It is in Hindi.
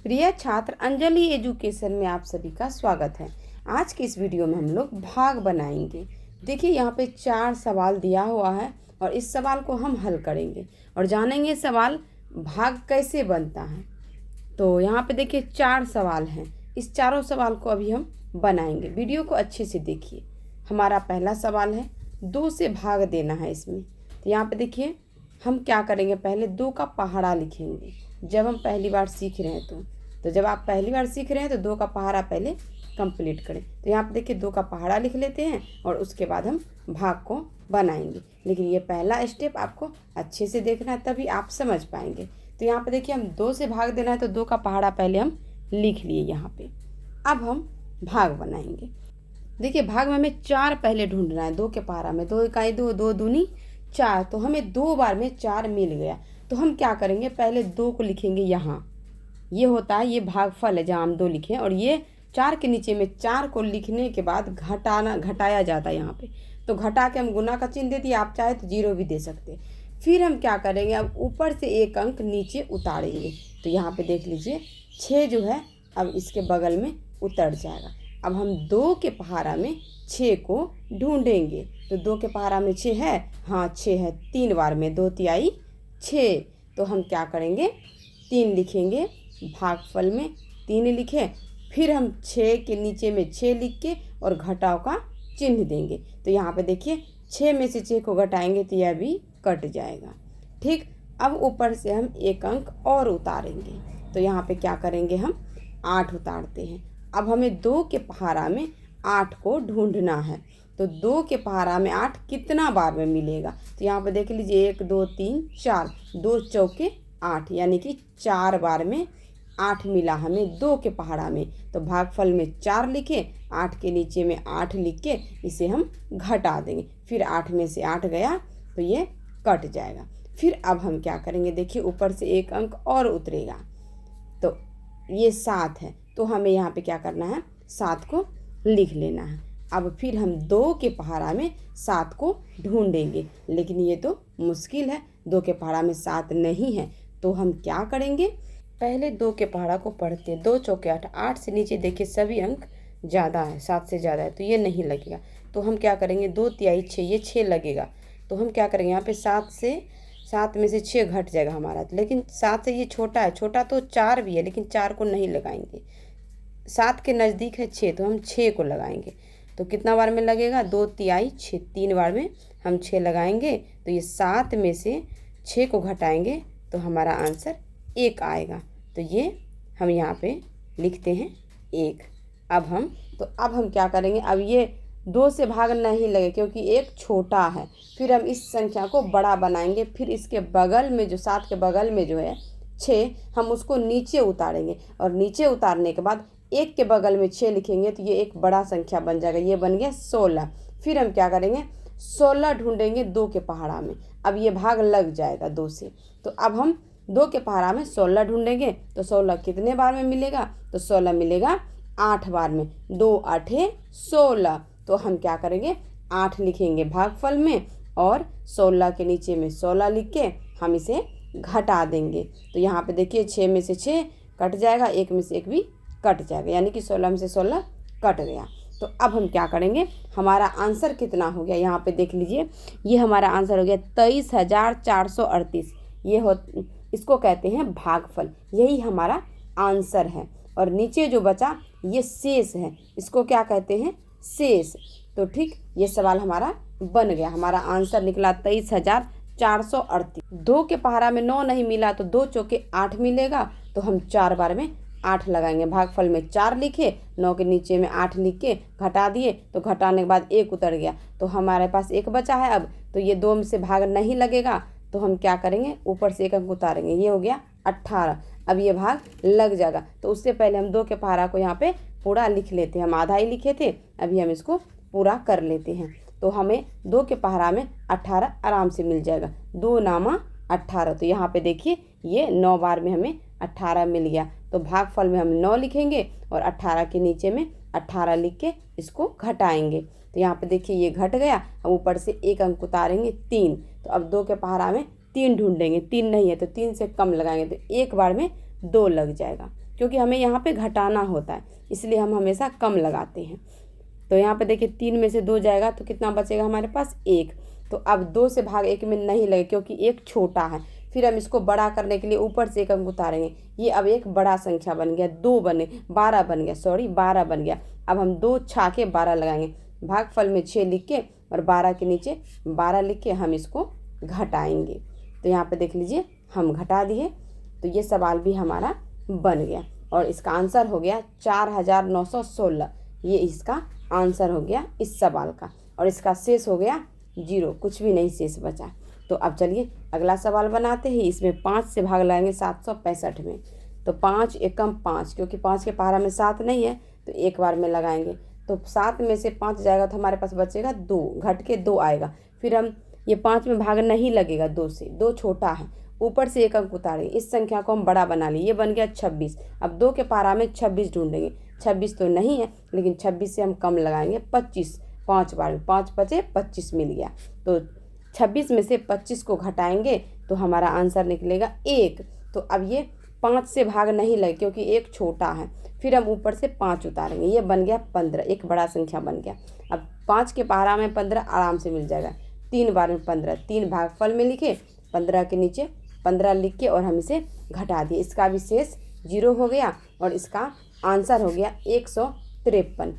प्रिय छात्र, अंजलि एजुकेशन में आप सभी का स्वागत है। आज की इस वीडियो में हम लोग भाग बनाएंगे। देखिए यहाँ पे 4 सवाल दिया हुआ है और इस सवाल को हम हल करेंगे और जानेंगे सवाल भाग कैसे बनता है। तो यहाँ पे देखिए 4 सवाल हैं, इस चारों सवाल को अभी हम बनाएंगे। वीडियो को अच्छे से देखिए। हमारा पहला सवाल है 2 से भाग देना है इसमें। तो यहाँ पे देखिए हम क्या करेंगे, पहले 2 का पहाड़ा लिखेंगे। जब हम पहली बार सीख रहे हैं तो जब आप पहली बार सीख रहे हैं तो 2 का पहाड़ा पहले कंप्लीट करें। तो यहाँ पे देखिए 2 का पहाड़ा लिख लेते हैं और उसके बाद हम भाग को बनाएंगे। लेकिन ये पहला स्टेप आपको अच्छे से देखना है, तभी आप समझ पाएंगे। तो यहाँ पे देखिए हम 2 से भाग देना है तो 2 का पहाड़ा पहले हम लिख लिए यहाँ पे। अब हम भाग बनाएंगे। देखिए भाग में हमें 4 पहले ढूंढना है। 2 के पहाड़ा में 2 इकाई 2, 2 दूनी 4, तो हमें 2 बार में 4 मिल गया। तो हम क्या करेंगे, पहले 2 को लिखेंगे यहाँ। ये होता है, ये भागफल है जहाँ हम 2 लिखे, और ये 4 के नीचे में 4 को लिखने के बाद घटाया जाता है यहाँ पे। तो घटा के हम गुना का चिन्ह दे दिए, आप चाहे तो 0 भी दे सकते। फिर हम क्या करेंगे, अब ऊपर से 1 अंक नीचे उतारेंगे। तो यहाँ पे देख लीजिए 6 जो है अब इसके बगल में उतर जाएगा। अब हम 2 के पहाड़ा में 6 को ढूंढेंगे। तो 2 के पहाड़ा में 6 है, हाँ 6 है। 3 बार में 2 तिहाई 6। तो हम क्या करेंगे, 3 लिखेंगे। भागफल में 3 लिखे, फिर हम 6 के नीचे में 6 लिख के और घटाव का चिन्ह देंगे। तो यहाँ पे देखिए 6 में से 6 को घटाएंगे तो यह भी कट जाएगा। ठीक, अब ऊपर से हम 1 अंक और उतारेंगे। तो यहाँ पे क्या करेंगे, हम 8 उतारते हैं। अब हमें 2 के पहाड़ा में 8 को ढूंढना है। तो 2 के पहाड़ा में 8 कितना बार में मिलेगा, तो यहाँ पे देख लीजिए 1 2 3 4, 2 चौके 8, यानी कि 4 बार में 8 मिला हमें 2 के पहाड़ा में। तो भागफल में 4 लिखे, 8 के नीचे में 8 लिख के इसे हम घटा देंगे। फिर 8 में से 8 गया तो ये कट जाएगा। फिर अब हम क्या करेंगे, देखिए ऊपर से 1 अंक और उतरेगा। तो ये 7 है, तो हमें यहाँ पे क्या करना है, 7 को लिख लेना है। अब फिर हम 2 के पहाड़ा में 7 को ढूंढेंगे, लेकिन ये तो मुश्किल है, 2 के पहाड़ा में 7 नहीं है। तो हम क्या करेंगे, पहले 2 के पहाड़ा को पढ़ते हैं। 2 चौके 8, 8 से नीचे देखिए सभी अंक ज़्यादा है, 7 से ज़्यादा है, तो ये नहीं लगेगा। तो हम क्या करेंगे, 2 तिहाई 6, ये 6 लगेगा। तो हम क्या करेंगे, यहाँ पे 7 में से 6 घट जाएगा हमारा। लेकिन 7 से ये छोटा है, छोटा तो 4 भी है, लेकिन 4 को नहीं लगाएंगे। 7 के नज़दीक है 6, तो हम 6 को लगाएंगे। तो कितना बार में लगेगा, 2 तिहाई 6, 3 बार में हम 6 लगाएंगे। तो ये 7 में से 6 को घटाएंगे तो हमारा आंसर 1 आएगा। तो ये हम यहाँ पे लिखते हैं 1। अब हम क्या करेंगे, अब ये 2 से भाग नहीं लगे क्योंकि 1 छोटा है। फिर हम इस संख्या को बड़ा बनाएंगे। फिर इसके बगल में जो 7 के बगल में जो है 6, हम उसको नीचे उतारेंगे और नीचे उतारने के बाद 1 के बगल में 6 लिखेंगे तो ये एक बड़ा संख्या बन जाएगा। ये बन गया 16। फिर हम क्या करेंगे, 16 ढूंढेंगे 2 के पहाड़ा में। अब ये भाग लग जाएगा 2 से। तो अब हम 2 के पहाड़ा में 16 ढूंढेंगे। तो 16 कितने बार में मिलेगा, तो 16 मिलेगा 8 बार में। 2 8 16। तो हम क्या करेंगे, 8 लिखेंगे भागफल में और 16 के नीचे में 16 लिख के हम इसे घटा देंगे। तो यहाँ पे देखिए 6 में से 6 कट जाएगा, 1 में से 1 भी कट जाएगा, यानी कि 16 में से 16 कट गया। तो अब हम क्या करेंगे, हमारा आंसर कितना हो गया, यहाँ पे देख लीजिए ये हमारा आंसर हो गया 23,438। इसको कहते हैं भागफल, यही हमारा आंसर है। और नीचे जो बचा ये शेष है, इसको क्या कहते हैं, शेष। तो ठीक, ये सवाल हमारा बन गया। हमारा आंसर निकला 23,438। 2 के पहाड़ा में 9 नहीं मिला तो 2 चौके 8 मिलेगा। तो हम 4 बार में 8 लगाएंगे। भागफल में 4 लिखे, 9 के नीचे में 8 लिख के घटा दिए। तो घटाने के बाद 1 उतर गया, तो हमारे पास 1 बचा है। अब तो ये 2 में से भाग नहीं लगेगा, तो हम क्या करेंगे, ऊपर से 1 अंक उतारेंगे। ये हो गया 18। अब ये भाग लग जाएगा। तो उससे पहले हम 2 के पहाड़ा को यहाँ पे पूरा लिख लेते हैं। हम आधा ही लिखे थे, अभी हम इसको पूरा कर लेते हैं। तो हमें 2 के पहाड़ा में 18 आराम से मिल जाएगा। 2 नामा 18। तो यहाँ पे देखिए ये 9 बार में हमें 18 मिल गया। तो भागफल में हम 9 लिखेंगे और 18 के नीचे में 18 लिख के इसको घटाएंगे। तो यहाँ पे देखिए ये घट गया। हम ऊपर से 1 अंक उतारेंगे 3। तो अब 2 के पहाड़ा में 3 ढूंढेंगे, 3 नहीं है तो 3 से कम लगाएंगे तो 1 बार में 2 लग जाएगा। क्योंकि हमें यहाँ पे घटाना होता है, इसलिए हम हमेशा कम लगाते हैं। तो यहाँ पे देखिए 3 में से 2 जाएगा तो कितना बचेगा हमारे पास 1। तो अब 2 से भाग 1 में नहीं लगे क्योंकि 1 छोटा है। फिर हम इसको बड़ा करने के लिए ऊपर से 1 अंक उतारेंगे। ये अब एक बड़ा संख्या बन गया, 2 बने 12 बन गया, 12 बन गया। अब हम 2 छा के 12 लगाएंगे, भागफल में 6 लिख के और 12 के नीचे 12 लिख के हम इसको घटाएंगे। तो यहाँ पे देख लीजिए हम घटा दिए। तो ये सवाल भी हमारा बन गया और इसका आंसर हो गया 4916। ये इसका आंसर हो गया इस सवाल का, और इसका शेष हो गया 0, कुछ भी नहीं शेष बचा। तो अब चलिए अगला सवाल बनाते हैं। इसमें 5 से भाग लगाएंगे 765 में। तो 5 एकम 5, क्योंकि 5 के पहाड़ा में 7 नहीं है तो एक बार में लगाएंगे। तो 7 में से 5 जाएगा तो हमारे पास बचेगा 2, घट के 2 आएगा। फिर हम ये 5 में भाग नहीं लगेगा 2 से, 2 छोटा है, ऊपर से 1 अंक उतारेंगे। इस संख्या को हम बड़ा बना लिए, ये बन गया 26। अब 2 के पहाड़ा में 26 ढूंढेंगे, 26 तो नहीं है, लेकिन 26 से हम कम लगाएंगे 25। 5 बार में 5 बचे 25 मिल गया। तो 26 में से 25 को घटाएंगे तो हमारा आंसर निकलेगा 1। तो अब ये 5 से भाग नहीं लगे क्योंकि 1 छोटा है। फिर हम ऊपर से 5 उतारेंगे, ये बन गया 15, एक बड़ा संख्या बन गया। अब 5 के पहाड़ा में 15 आराम से मिल जाएगा, 3 बार में 15, 3 भागफल में लिखे, 15 के नीचे 15 लिख के और हम इसे घटा दिए। इसका भी शेष 0 हो गया और इसका आंसर हो गया 153।